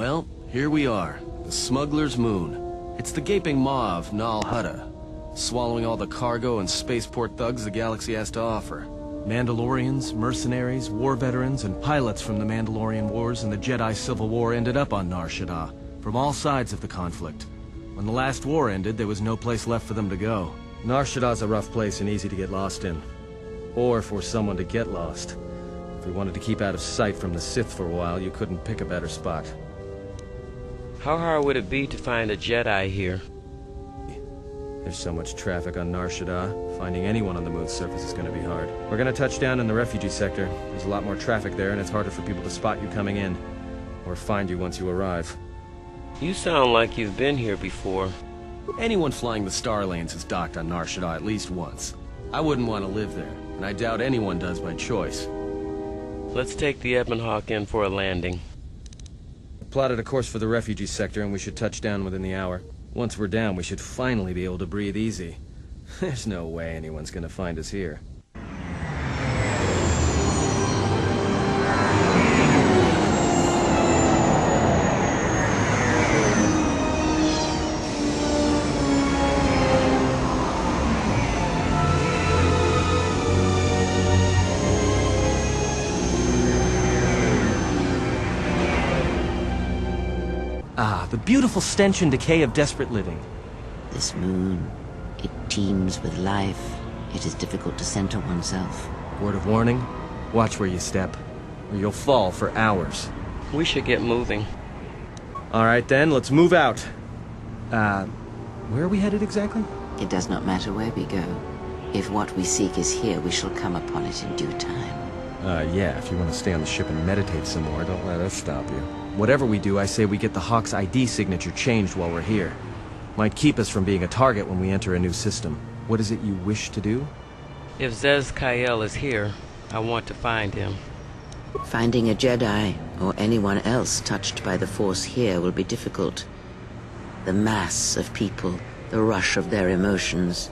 Well, here we are. The Smuggler's Moon. It's the gaping maw of Nar Shadaa, swallowing all the cargo and spaceport thugs the galaxy has to offer. Mandalorians, mercenaries, war veterans, and pilots from the Mandalorian Wars and the Jedi Civil War ended up on Nar Shadaa, from all sides of the conflict. When the last war ended, there was no place left for them to go. Nar Shadaa's a rough place and easy to get lost in. Or for someone to get lost. If we wanted to keep out of sight from the Sith for a while, you couldn't pick a better spot. How hard would it be to find a Jedi here? There's so much traffic on Nar Shadaa, finding anyone on the moon's surface is going to be hard. We're going to touch down in the refugee sector. There's a lot more traffic there, and it's harder for people to spot you coming in. Or find you once you arrive. You sound like you've been here before. Anyone flying the Star Lanes has docked on Nar Shadaa at least once. I wouldn't want to live there, and I doubt anyone does by choice. Let's take the Ebon Hawk in for a landing. I plotted a course for the refugee sector, and we should touch down within the hour. Once we're down, we should finally be able to breathe easy. There's no way anyone's gonna find us here. Ah, the beautiful stench and decay of desperate living. This moon, it teems with life. It is difficult to center oneself. Word of warning, watch where you step, or you'll fall for hours. We should get moving. Alright then, let's move out. Where are we headed exactly? It does not matter where we go. If what we seek is here, we shall come upon it in due time. Yeah, if you want to stay on the ship and meditate some more, don't let us stop you. Whatever we do, I say we get the Hawk's ID signature changed while we're here. Might keep us from being a target when we enter a new system. What is it you wish to do? If Zez-Kai-Ell is here, I want to find him. Finding a Jedi, or anyone else touched by the Force here, will be difficult. The mass of people, the rush of their emotions.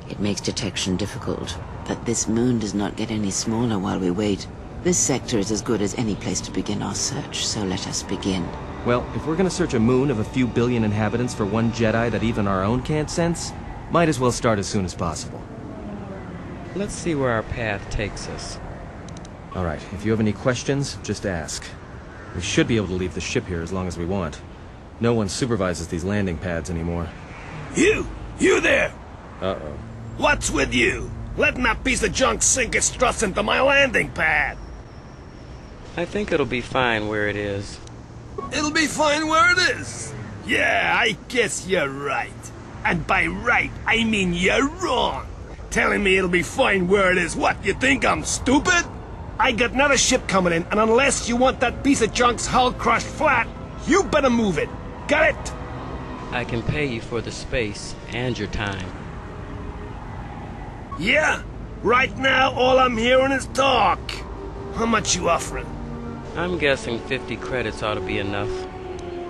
It makes detection difficult. But this moon does not get any smaller while we wait. This sector is as good as any place to begin our search, so let us begin. Well, if we're gonna search a moon of a few billion inhabitants for one Jedi that even our own can't sense, might as well start as soon as possible. Let's see where our path takes us. Alright, if you have any questions, just ask. We should be able to leave the ship here as long as we want. No one supervises these landing pads anymore. You there! Uh-oh. What's with you? Letting that piece of junk sink its struts into my landing pad! I think it'll be fine where it is. It'll be fine where it is! Yeah, I guess you're right. And by right, I mean you're wrong. Telling me it'll be fine where it is. What, you think I'm stupid? I got another ship coming in, and unless you want that piece of junk's hull crushed flat, you better move it. Got it? I can pay you for the space and your time. Yeah? Right now, all I'm hearing is talk. How much you offering? I'm guessing 50 credits ought to be enough.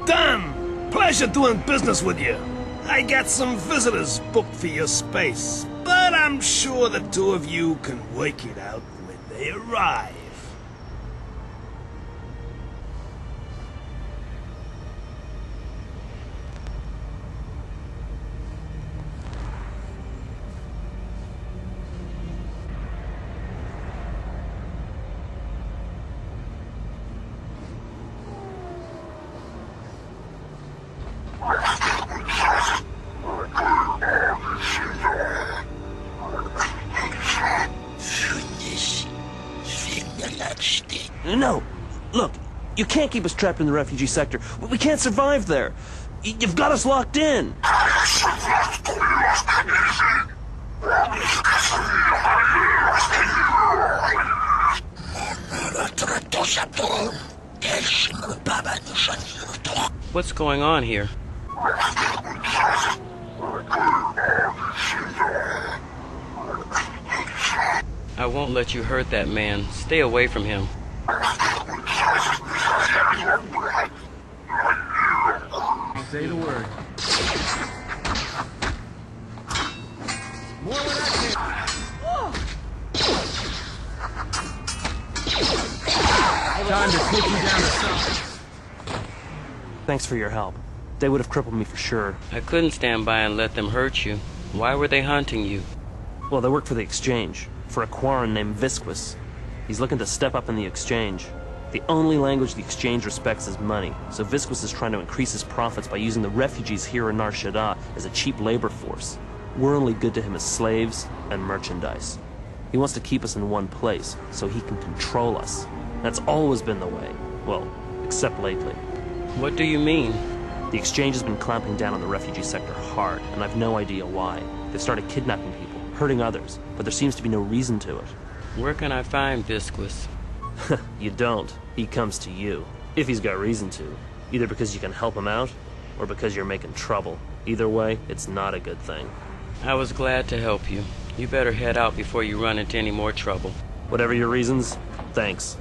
Done! Pleasure doing business with you. I got some visitors booked for your space, but I'm sure the two of you can work it out when they arrive. No! Look, you can't keep us trapped in the refugee sector. We can't survive there. You've got us locked in. What's going on here? I won't let you hurt that man. Stay away from him. Say the word. More when I can. Time to take you down to something. Thanks for your help. They would have crippled me for sure. I couldn't stand by and let them hurt you. Why were they hunting you? Well, they work for the Exchange, for a Quarren named Visquis. He's looking to step up in the Exchange. The only language the Exchange respects is money, so Visquis is trying to increase his profits by using the refugees here in Nar Shadaa as a cheap labor force. We're only good to him as slaves and merchandise. He wants to keep us in one place, so he can control us. That's always been the way. Well, except lately. What do you mean? The Exchange has been clamping down on the refugee sector hard, and I've no idea why. They've started kidnapping people, hurting others, but there seems to be no reason to it. Where can I find Visquis? You don't. He comes to you. If he's got reason to. Either because you can help him out, or because you're making trouble. Either way, it's not a good thing. I was glad to help you. You better head out before you run into any more trouble. Whatever your reasons, thanks.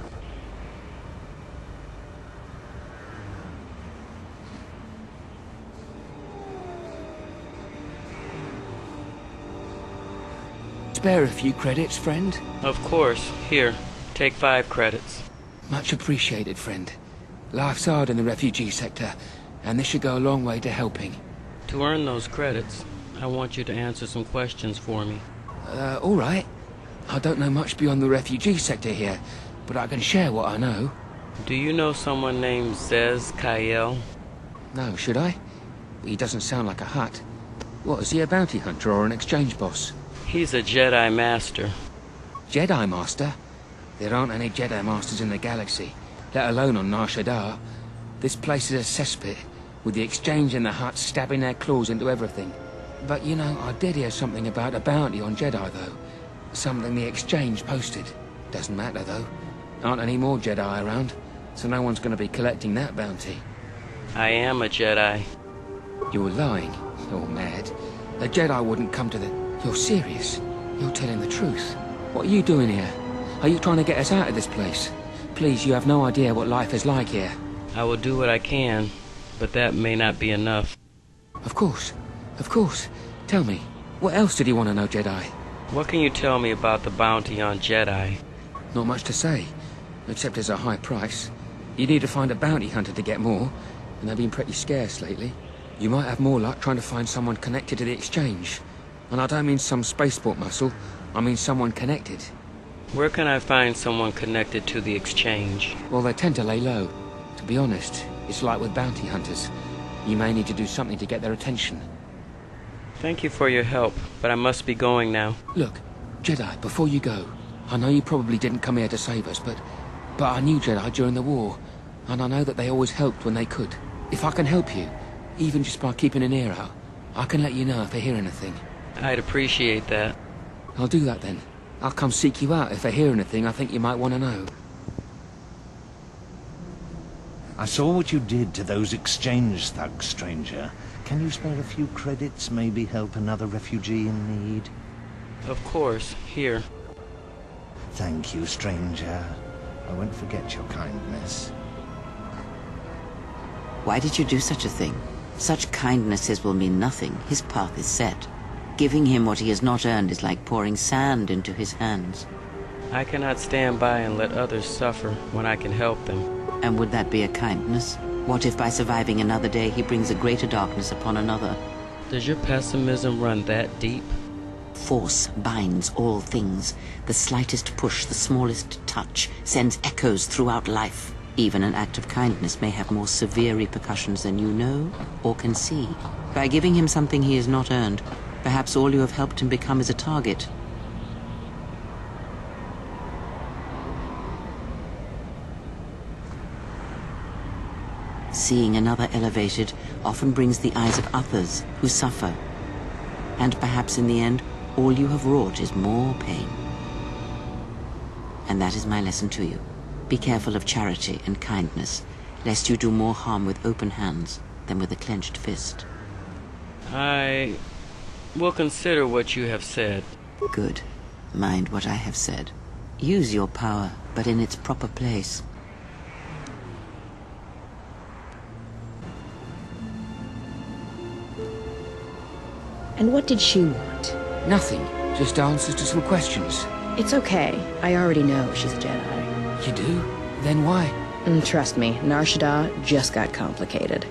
Spare a few credits, friend? Of course. Here, take 5 credits. Much appreciated, friend. Life's hard in the refugee sector, and this should go a long way to helping. To earn those credits, I want you to answer some questions for me. All right. I don't know much beyond the refugee sector here, but I can share what I know. Do you know someone named Zez-Kai-Ell? No, should I? He doesn't sound like a Hutt. What, is he a bounty hunter or an exchange boss? He's a Jedi Master. Jedi Master? There aren't any Jedi Masters in the galaxy, let alone on Nar Shadaa. This place is a cesspit, with the Exchange and the Hutts stabbing their claws into everything. But, you know, I did hear something about a bounty on Jedi, though. Something the Exchange posted. Doesn't matter, though. Aren't any more Jedi around, so no one's going to be collecting that bounty. I am a Jedi. You're lying, or mad. A Jedi wouldn't come to the... You're serious? You're telling the truth. What are you doing here? Are you trying to get us out of this place? Please, you have no idea what life is like here. I will do what I can, but that may not be enough. Of course. Of course. Tell me, what else did he want to know, Jedi? What can you tell me about the bounty on Jedi? Not much to say, except there's a high price. You need to find a bounty hunter to get more, and they've been pretty scarce lately. You might have more luck trying to find someone connected to the Exchange. And I don't mean some spaceport muscle, I mean someone connected. Where can I find someone connected to the Exchange? Well, they tend to lay low. To be honest, it's like with bounty hunters. You may need to do something to get their attention. Thank you for your help, but I must be going now. Look, Jedi, before you go, I know you probably didn't come here to save us, but I knew Jedi during the war, and I know that they always helped when they could. If I can help you, even just by keeping an ear out, I can let you know if I hear anything. I'd appreciate that. I'll do that then. I'll come seek you out if I hear anything I think you might want to know. I saw what you did to those exchange thugs, stranger. Can you spare a few credits, maybe help another refugee in need? Of course. Here. Thank you, stranger. I won't forget your kindness. Why did you do such a thing? Such kindnesses will mean nothing. His path is set. Giving him what he has not earned is like pouring sand into his hands. I cannot stand by and let others suffer when I can help them. And would that be a kindness? What if by surviving another day he brings a greater darkness upon another? Does your pessimism run that deep? Force binds all things. The slightest push, the smallest touch, sends echoes throughout life. Even an act of kindness may have more severe repercussions than you know or can see. By giving him something he has not earned, perhaps all you have helped him become is a target. Seeing another elevated often brings the eyes of others who suffer. And perhaps in the end, all you have wrought is more pain. And that is my lesson to you. Be careful of charity and kindness, lest you do more harm with open hands than with a clenched fist. I will consider what you have said. Good. Mind what I have said. Use your power, but in its proper place. And what did she want? Nothing. Just answers to some questions. It's okay. I already know she's a Jedi. You do? Then why? Trust me, Nar Shadaa just got complicated.